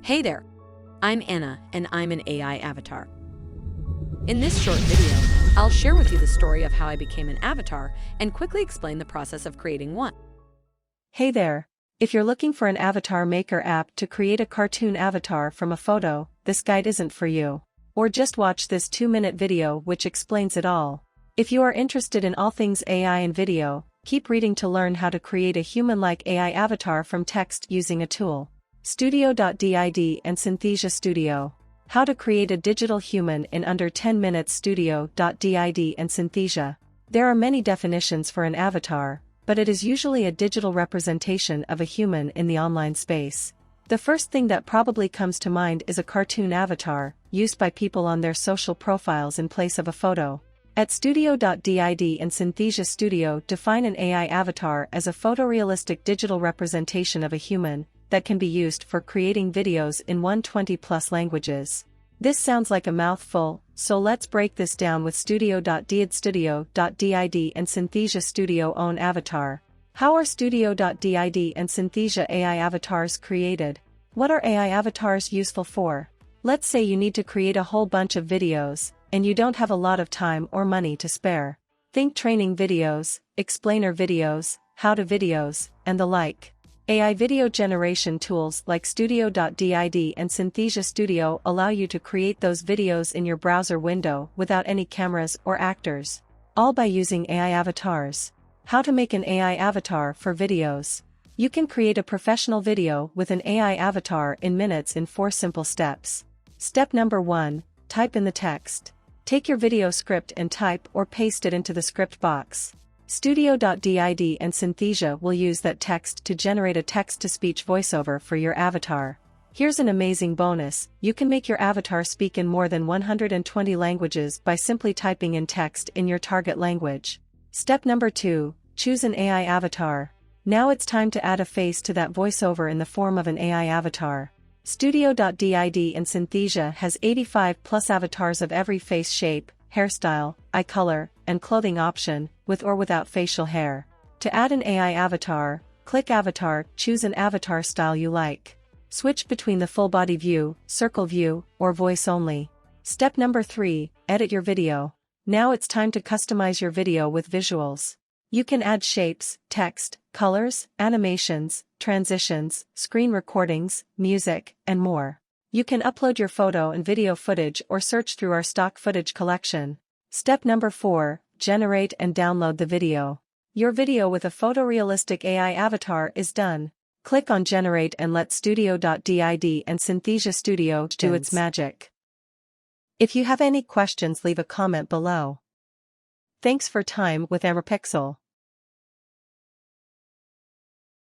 Hey there, I'm Anna and I'm an AI avatar. In this short video, I'll share with you the story of how I became an avatar and quickly explain the process of creating one. Hey there. If you're looking for an avatar maker app to create a cartoon avatar from a photo, this guide isn't for you. Or just watch this 2-minute video which explains it all. If you are interested in all things AI and video, keep reading to learn how to create a human-like AI avatar from text using a tool. Studio.did and Synthesia Studio. How to create a digital human in under 10 minutes. Studio.did and Synthesia. There are many definitions for an avatar, but it is usually a digital representation of a human in the online space. The first thing that probably comes to mind is a cartoon avatar, used by people on their social profiles in place of a photo. At Studio.did and Synthesia Studio define an AI avatar as a photorealistic digital representation of a human, that can be used for creating videos in 120+ languages. This sounds like a mouthful, so let's break this down with Studio.did. Studio.did and Synthesia Studio own avatar. How are Studio.did and Synthesia AI avatars created? What are AI avatars useful for? Let's say you need to create a whole bunch of videos, and you don't have a lot of time or money to spare. Think training videos, explainer videos, how-to videos, and the like. AI video generation tools like Studio.did and Synthesia Studio allow you to create those videos in your browser window without any cameras or actors. All by using AI avatars. How to make an AI avatar for videos. You can create a professional video with an AI avatar in minutes in 4 simple steps. Step number 1, type in the text. Take your video script and type or paste it into the script box. Studio.did and Synthesia will use that text to generate a text-to-speech voiceover for your avatar. Here's an amazing bonus: you can make your avatar speak in more than 120 languages by simply typing in text in your target language. Step number 2, choose an AI avatar. Now it's time to add a face to that voiceover in the form of an AI avatar. Studio.did and Synthesia has 85+ avatars of every face shape, hairstyle, eye color, and clothing option, with or without facial hair. To add an AI avatar, click Avatar, choose an avatar style you like. Switch between the full body view, circle view, or voice only. Step number 3, edit your video. Now it's time to customize your video with visuals. You can add shapes, text, colors, animations, transitions, screen recordings, music, and more. You can upload your photo and video footage or search through our stock footage collection. Step number 4, generate and download the video. Your video with a photorealistic AI avatar is done. Click on Generate and let Studio.did and Synthesia Studio do its magic. If you have any questions, leave a comment below. Thanks for time with amrpixel.